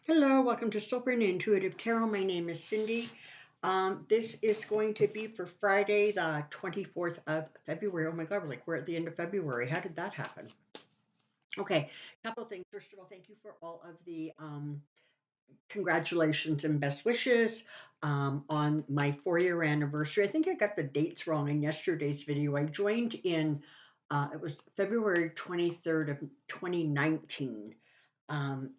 Hello, welcome to Soulprint Intuitive Tarot. My name is Cyndy. This is going to be for Friday, the 24th of February. Oh my God, we're at the end of February. How did that happen? Okay, a couple of things. First of all, thank you for all of the congratulations and best wishes on my 4 year anniversary. I think I got the dates wrong in yesterday's video. I joined in, it was February 23rd of 2019. Um,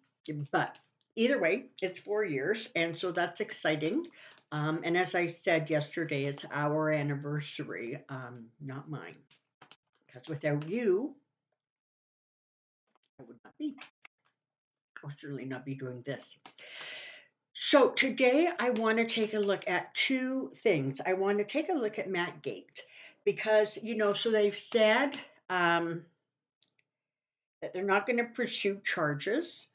but either way, it's 4 years, and so that's exciting. And as I said yesterday, it's our anniversary, not mine, because without you, I would not be. I would certainly not be doing this. So today, I want to take a look at two things. I want to take a look at Matt Gaetz because so they've said that they're not going to pursue charges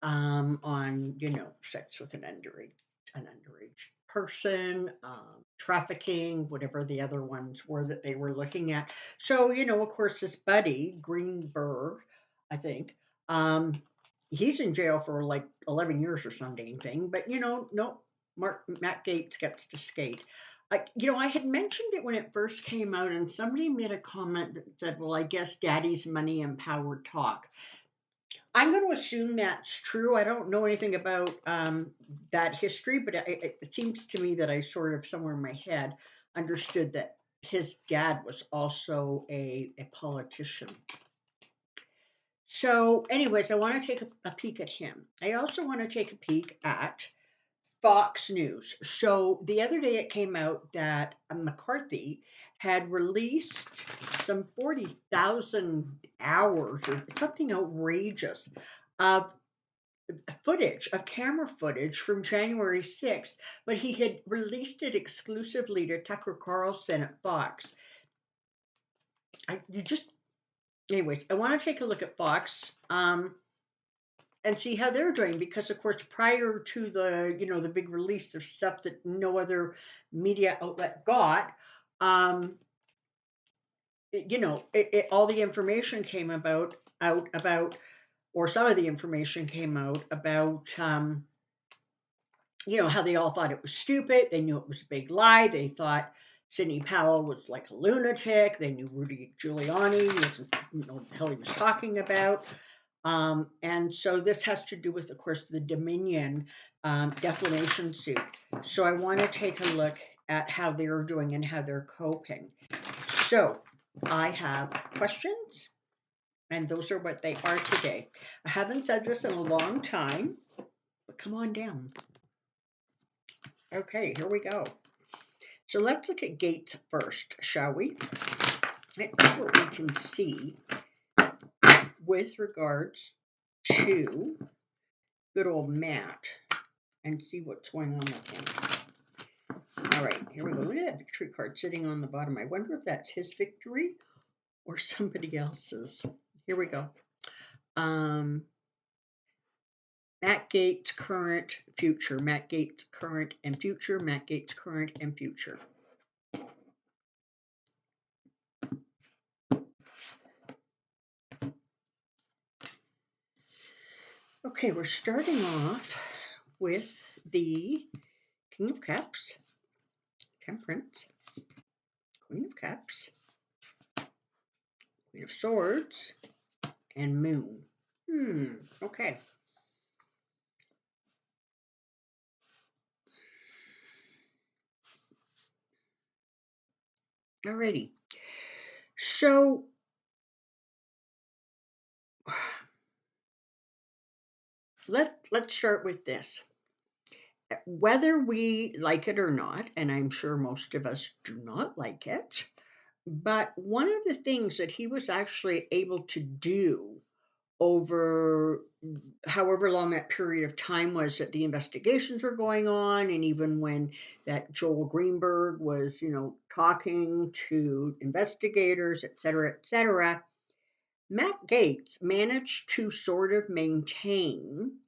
on sex with an underage person, trafficking, whatever the other ones were that they were looking at. So of course, this Buddy Greenberg, I think, he's in jail for like 11 years or something thing. But no, Matt Gaetz gets to skate. I had mentioned it when it first came out, and somebody made a comment that said, "Well, I guess Daddy's money and power talk." I'm going to assume that's true. I don't know anything about that history, but it seems to me that I sort of somewhere in my head understood that his dad was also a politician. So, anyways, I want to take a peek at him. I also want to take a peek at Fox News. So the other day it came out that McCarthy had released some 40,000 hours or something outrageous of footage, of camera footage from January 6th, but he had released it exclusively to Tucker Carlson at Fox. Anyways, I want to take a look at Fox. And see how they're doing because of course prior to the big release of stuff that no other media outlet got, um all the information came out about, or some of the information came out about, how they all thought it was stupid. They knew it was a big lie. They thought Sidney Powell was like a lunatic. They knew Rudy Giuliani wasn't, what the hell he was talking about. And so this has to do with, of course, the Dominion defamation suit. So I want to take a look at how they're doing and how they're coping. So I have questions, and those are what they are today. I haven't said this in a long time, but come on down. Okay, here we go. So let's look at Gaetz first, shall we? Let's see what we can see with regards to good old Matt and see what's going on with him. All right, here we go. Look at that victory card sitting on the bottom. I wonder if that's his victory or somebody else's. Here we go. Matt Gaetz, current, future. Matt Gaetz, current and future. Matt Gaetz, current and future. Okay, we're starting off with the King of Cups, Temperance, Queen of Cups, Queen of Swords, and Moon. Okay. Alrighty. So let's start with this. Whether we like it or not, and I'm sure most of us do not like it, but one of the things that he was actually able to do over however long that period of time was that the investigations were going on, and even when that Joel Greenberg was, talking to investigators, et cetera, Matt Gaetz managed to sort of maintain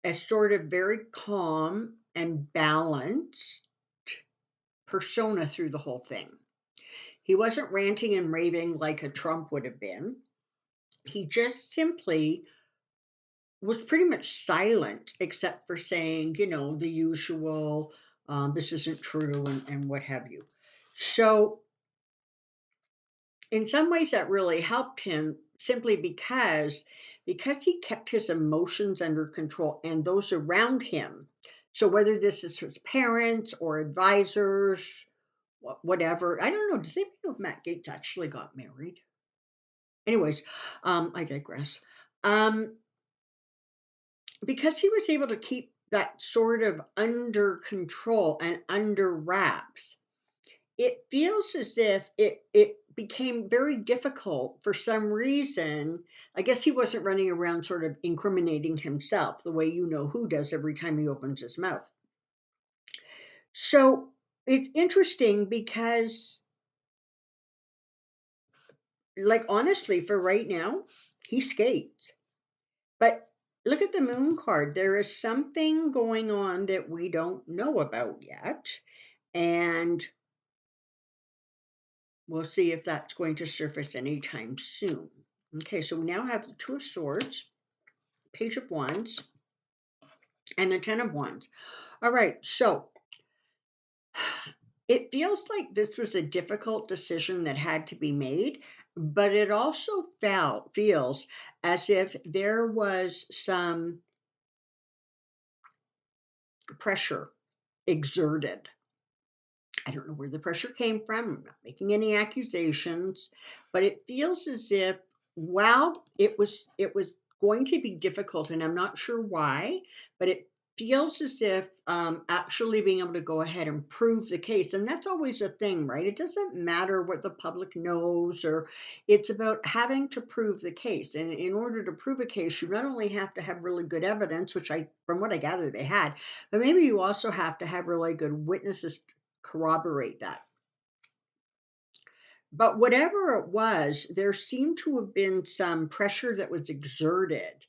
a sort of very calm and balanced persona through the whole thing. He wasn't ranting and raving like a Trump would have been. He just simply was pretty much silent, except for saying, the usual, this isn't true, and what have you. So, in some ways, that really helped him simply because he kept his emotions under control and those around him. So, whether this is his parents or advisors, whatever, I don't know. Does anybody know if Matt Gaetz actually got married? Anyways, I digress. Um, because he was able to keep that sort of under control and under wraps, it feels as if it became very difficult for some reason. I guess he wasn't running around sort of incriminating himself the way who does every time he opens his mouth. So it's interesting because, like, honestly, for right now, he skates. But look at the moon card. There is something going on that we don't know about yet. And we'll see if that's going to surface anytime soon. Okay, so we now have the Two of Swords, Page of Wands, and the Ten of Wands. All right, so it feels like this was a difficult decision that had to be made, but it also feels as if there was some pressure exerted. I don't know where the pressure came from. I'm not making any accusations, but it feels as if, while it was going to be difficult, and I'm not sure why, but it feels as if actually being able to go ahead and prove the case, and that's always a thing, right? It doesn't matter what the public knows, or it's about having to prove the case. And in order to prove a case, you not only have to have really good evidence, which from what I gather, they had, but maybe you also have to have really good witnesses corroborate that. But whatever it was, there seemed to have been some pressure that was exerted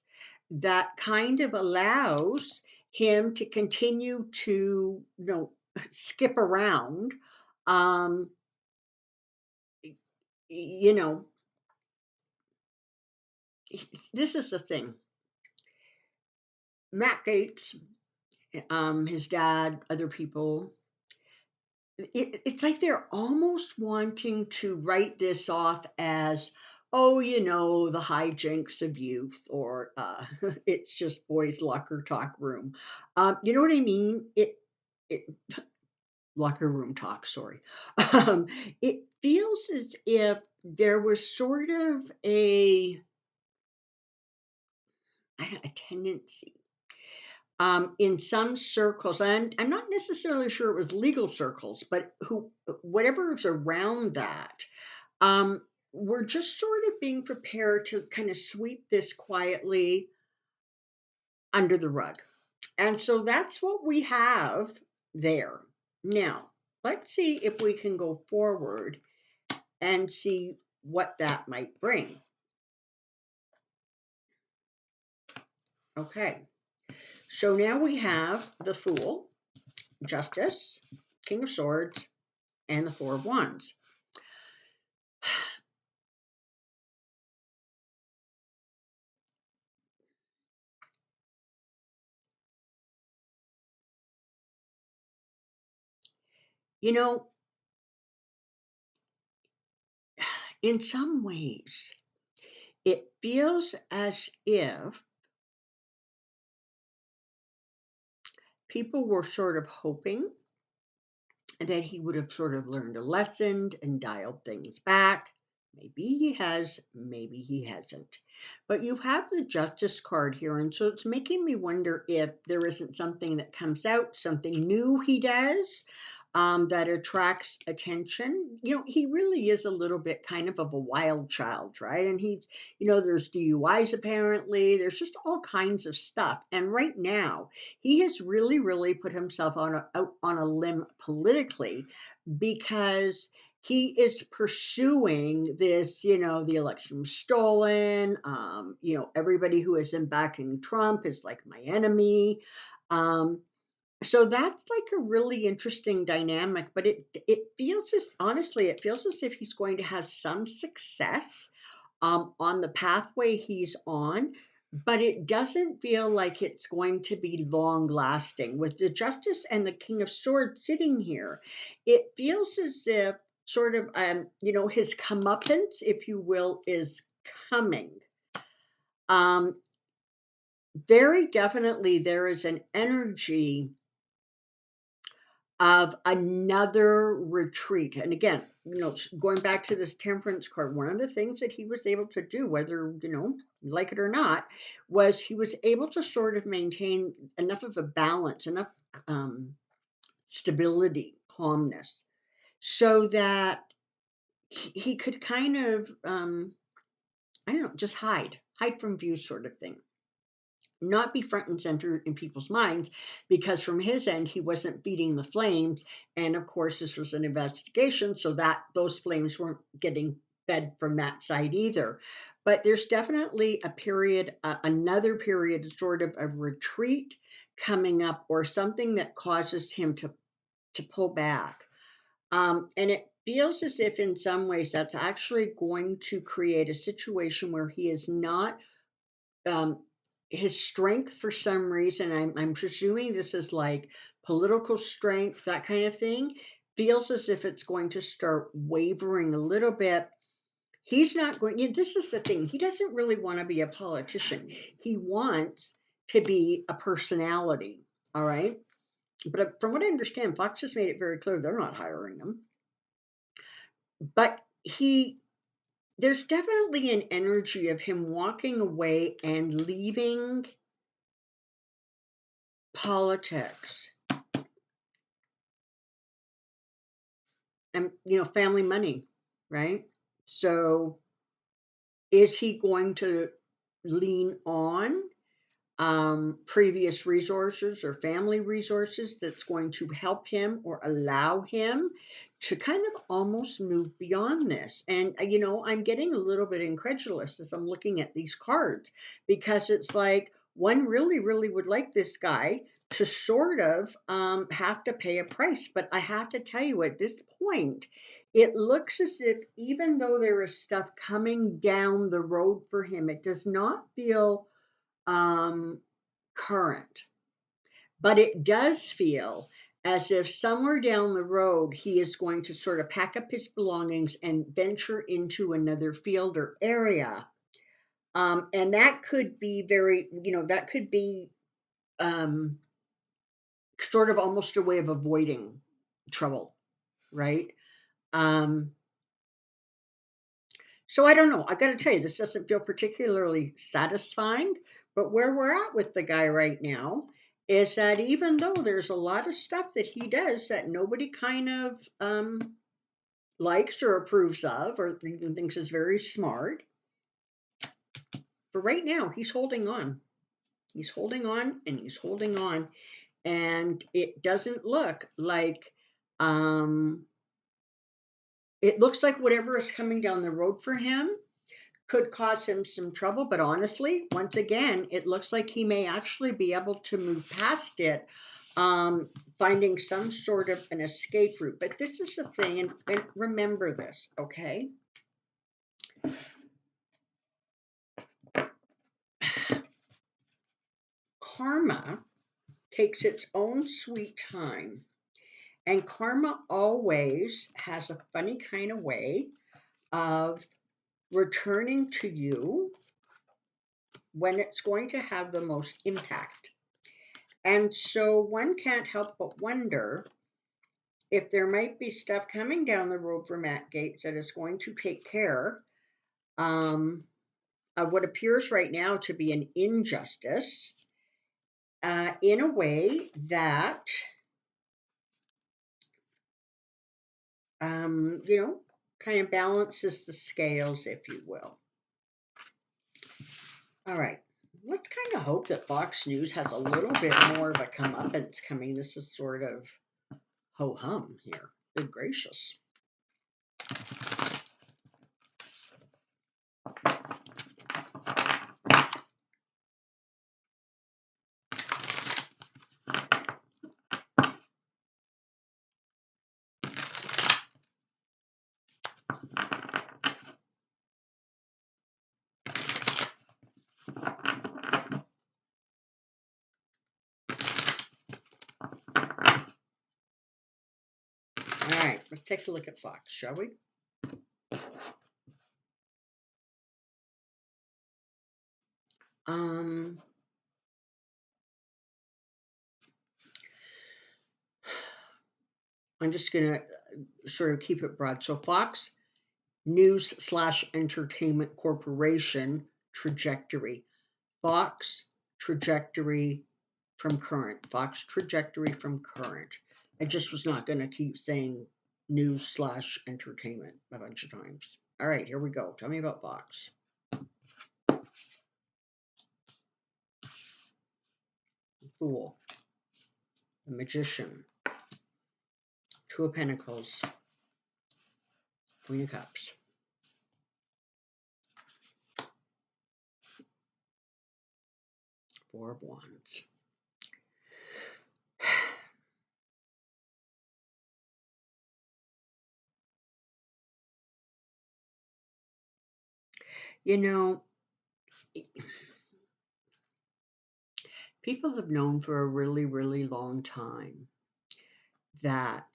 that kind of allows him to continue to, skip around. Um, you know, this is the thing. Matt Gaetz, his dad, other people, it's like they're almost wanting to write this off as, oh, the hijinks of youth, or it's just boys' locker talk room. You know what I mean? It locker room talk. Sorry. Um, it feels as if there was sort of a tendency in some circles, and I'm not necessarily sure it was legal circles, but whatever is around that, um, we're just sort of being prepared to kind of sweep this quietly under the rug. And so that's what we have there. Now, let's see if we can go forward and see what that might bring. Okay, so now we have the Fool, Justice, King of Swords, and the Four of Wands. You know, in some ways, it feels as if people were sort of hoping that he would have sort of learned a lesson and dialed things back. Maybe he has, maybe he hasn't. But you have the Justice card here, and so it's making me wonder if there isn't something that comes out, something new he does, that attracts attention. He really is a little bit kind of a wild child, right? And there's DUIs apparently, there's just all kinds of stuff. And right now, he has really, really put himself out on a limb politically, because he is pursuing this, the election was stolen. Everybody who isn't backing Trump is like my enemy. So that's like a really interesting dynamic, but it feels as if he's going to have some success on the pathway he's on, but it doesn't feel like it's going to be long lasting. With the Justice and the King of Swords sitting here, it feels as if sort of, his comeuppance, if you will, is coming. Um, Very definitely there is an energy of another retreat. And again, going back to this temperance card, one of the things that he was able to do, whether, you like it or not, was he was able to sort of maintain enough of a balance, enough um, stability, calmness, so that he could kind of, I don't know, just hide from view sort of thing, not be front and center in people's minds, because from his end he wasn't feeding the flames, and of course this was an investigation, so that those flames weren't getting fed from that side either. But there's definitely a period, another period sort of retreat coming up, or something that causes him to pull back. And it feels as if in some ways that's actually going to create a situation where he is not, um, his strength, for some reason, I'm presuming this is like political strength, that kind of thing, feels as if it's going to start wavering a little bit. He's not going, this is the thing, he doesn't really want to be a politician. He wants to be a personality, all right? But from what I understand, Fox has made it very clear they're not hiring him. But there's definitely an energy of him walking away and leaving politics and, family money, right? So is he going to lean on previous resources or family resources that's going to help him or allow him to kind of almost move beyond this? And, I'm getting a little bit incredulous as I'm looking at these cards, because it's like one really, really would like this guy to sort of have to pay a price. But I have to tell you, at this point, it looks as if even though there is stuff coming down the road for him, it does not feel um, current. But it does feel as if somewhere down the road he is going to sort of pack up his belongings and venture into another field or area. And that could be very, that could be um, sort of almost a way of avoiding trouble, right? Um, So I don't know. I got to tell you, this doesn't feel particularly satisfying. But where we're at with the guy right now is that even though there's a lot of stuff that he does that nobody kind of likes or approves of, or even thinks is very smart, for right now, he's holding on. He's holding on and he's holding on. And it doesn't look like, um, it looks like whatever is coming down the road for him could cause him some trouble. But honestly, once again, it looks like he may actually be able to move past it, finding some sort of an escape route. But this is the thing, and remember this, okay? Karma takes its own sweet time, and karma always has a funny kind of way of returning to you when it's going to have the most impact. And so one can't help but wonder if there might be stuff coming down the road for Matt Gaetz that is going to take care um, of what appears right now to be an injustice, in a way that, um, you know, kind of balances the scales, if you will. All right. Let's kind of hope that Fox News has a little bit more of a comeuppance coming. This is sort of ho hum here. Good gracious. Let's take a look at Fox, shall we? Um, I'm just going to sort of keep it broad. So Fox News slash Entertainment Corporation trajectory. Fox trajectory from current. Fox trajectory from current. I just was not going to keep saying news slash entertainment a bunch of times. All right, here we go. Tell me about Fox. Fool. The Magician. Two of Pentacles. Queen of Cups. Four of Wands. You know, people have known for a really, really long time that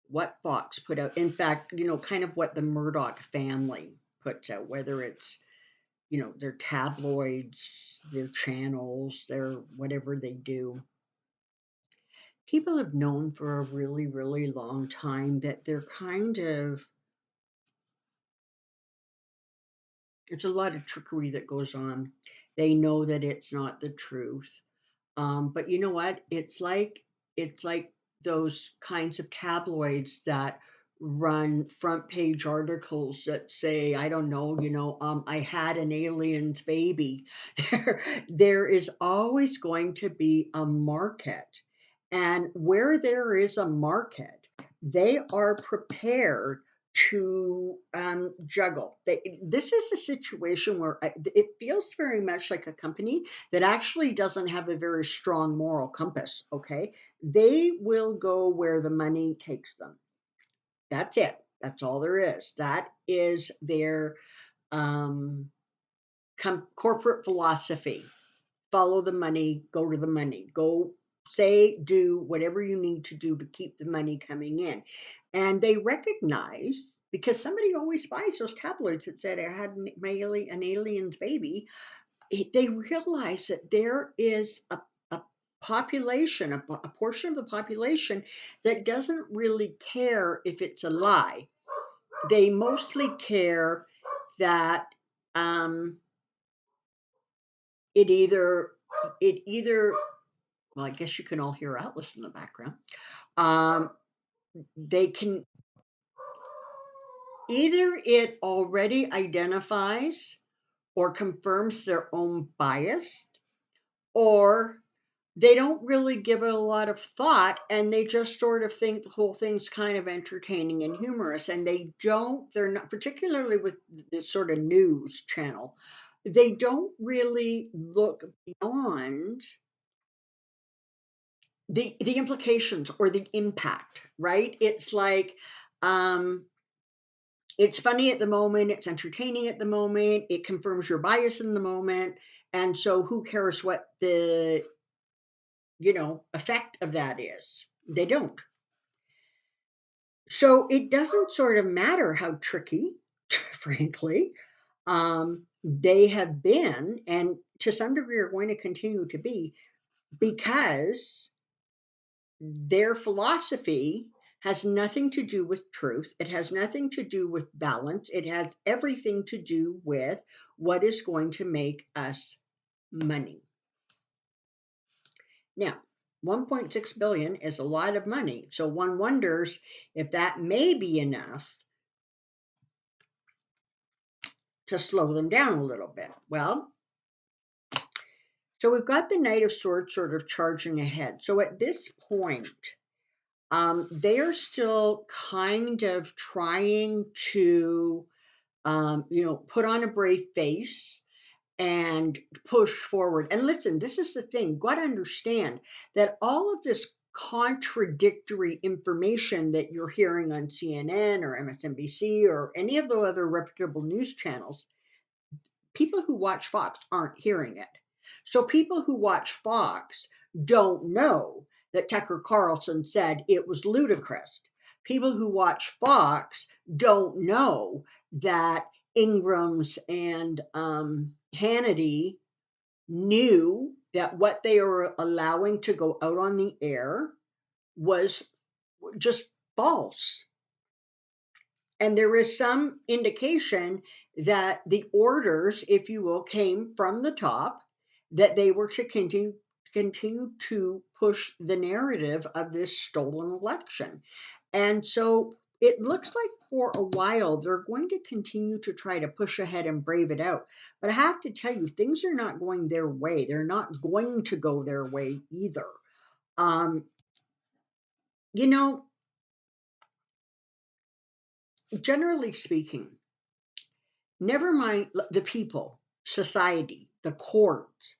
what Fox put out, in fact, kind of what the Murdoch family puts out, whether it's, their tabloids, their channels, their whatever they do. People have known for a really, really long time that they're kind of, there's a lot of trickery that goes on. They know that it's not the truth. But you know what? It's like those kinds of tabloids that run front page articles that say, I don't know, I had an alien's baby. There is always going to be a market. And where there is a market, they are prepared to juggle. This is a situation where it feels very much like a company that actually doesn't have a very strong moral compass. Okay, they will go where the money takes them. That's it. That's all there is. That is their um, corporate philosophy. Follow the money, go to the money, go say, do whatever you need to do to keep the money coming in. And they recognize, because somebody always buys those tabloids that said I had an alien's baby, they realize that there is a population, a portion of the population that doesn't really care if it's a lie. They mostly care that um, it either it either well, I guess you can all hear Atlas in the background. Um, they can either it already identifies or confirms their own bias, or they don't really give it a lot of thought and they just sort of think the whole thing's kind of entertaining and humorous. And they're not, particularly with this sort of news channel, they don't really look beyond the implications or the impact, right? It's like um it's funny at the moment, it's entertaining at the moment, it confirms your bias in the moment, and so who cares what the effect of that is? They don't. So it doesn't sort of matter how tricky, frankly, they have been, and to some degree are going to continue to be, because their philosophy has nothing to do with truth. It has nothing to do with balance. It has everything to do with what is going to make us money. Now, 1.6 billion is a lot of money. So one wonders if that may be enough to slow them down a little bit. Well, so we've got the Knight of Swords sort of charging ahead. So at this point, they are still kind of trying to, put on a brave face and push forward. And listen, this is the thing. Got to understand that all of this contradictory information that you're hearing on CNN or MSNBC or any of the other reputable news channels, people who watch Fox aren't hearing it. So people who watch Fox don't know that Tucker Carlson said it was ludicrous. People who watch Fox don't know that Ingrams and Hannity knew that what they were allowing to go out on the air was just false. And there is some indication that the orders, if you will, came from the top, that they were to continue to push the narrative of this stolen election. And so it looks like for a while they're going to continue to try to push ahead and brave it out. But I have to tell you, things are not going their way. They're not going to go their way either. Um, you know, generally speaking, never mind the people, society, the courts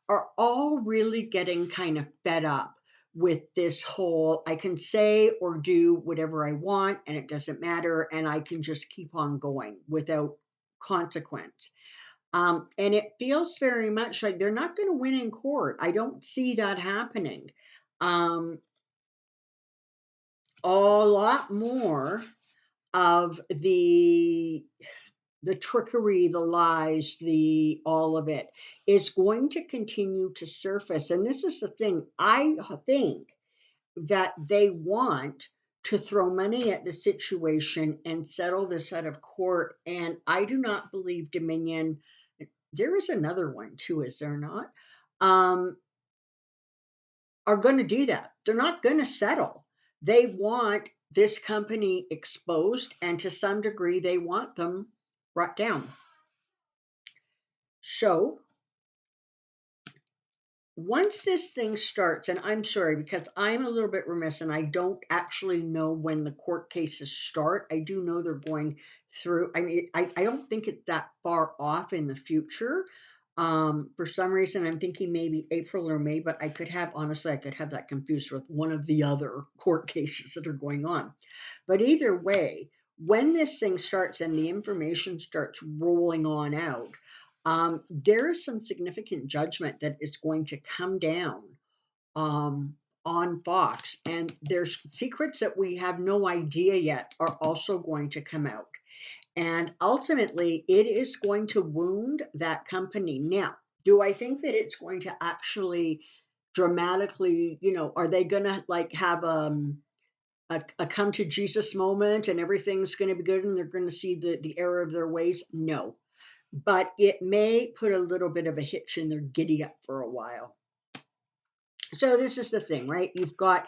are all really getting kind of fed up with this whole I can say or do whatever I want and it doesn't matter and I can just keep on going without consequence. And it feels very much like they're not going to win in court. I don't see that happening. Um, a lot more of the trickery, the lies, the all of it is going to continue to surface. And this is the thing, I think that they want to throw money at the situation and settle this out of court. And I do not believe Dominion, there is another one too, is there not? Um, are going to do that. They're not going to settle. They want this company exposed, and to some degree, they want them brought down. So once this thing starts, and I'm sorry because I'm a little bit remiss and I don't actually know when the court cases start. I do know they're going through. I mean, I don't think it's that far off in the future. For some reason, I'm thinking maybe April or May, but honestly, I could have that confused with one of the other court cases that are going on. But either way, when this thing starts and the information starts rolling on out, there is some significant judgment that is going to come down um, on Fox, and there's secrets that we have no idea yet are also going to come out. And ultimately, it is going to wound that company. Now, do I think that it's going to actually dramatically, are they going to like have a come to Jesus moment and everything's going to be good and they're going to see the error of their ways? No, but it may put a little bit of a hitch in their giddy up for a while. So this is the thing, right? You've got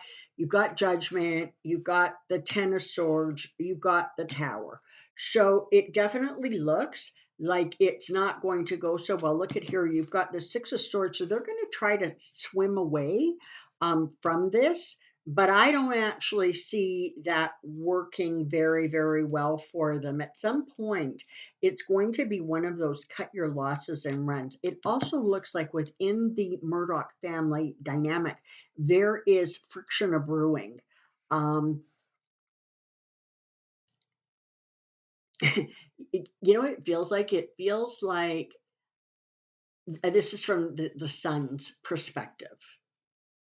judgment, you've got the Ten of Swords, you've got the Tower. So it definitely looks like it's not going to go so well. Look at here, you've got the Six of Swords, so they're going to try to swim away from this. But I don't actually see that working very, very well for them. At some point, it's going to be one of those cut your losses and runs. It also looks like within the Murdoch family dynamic, there is friction of brewing. Um, it feels like? It feels like this is from the son's perspective.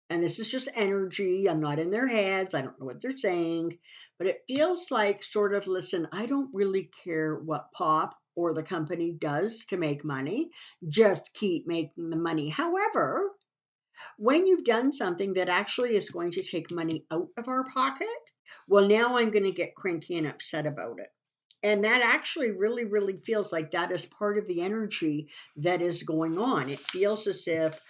And this is just energy. I'm not in their heads. I don't know what they're saying. But it feels like, sort of, listen, I don't really care what Pop or the company does to make money. Just keep making the money. However, when you've done something that actually is going to take money out of our pocket, well, now I'm going to get cranky and upset about it. And that actually really, really feels like that is part of the energy that is going on. It feels as if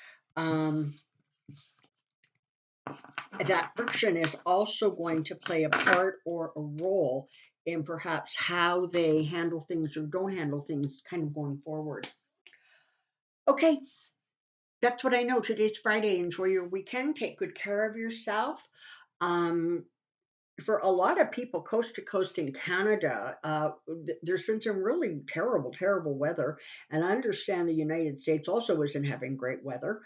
that friction is also going to play a part or a role in perhaps how they handle things or don't handle things kind of going forward. Okay, that's what I know. Today's Friday. Enjoy your weekend. Take good care of yourself. Um, for a lot of people coast to coast in Canada, there's been some really terrible, terrible weather. And I understand the United States also isn't having great weather.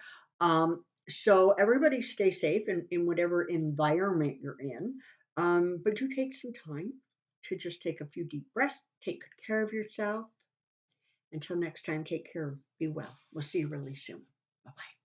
So everybody stay safe in whatever environment you're in. But do take some time to just take a few deep breaths, take good care of yourself. Until next time, take care, be well. We'll see you really soon. Bye bye.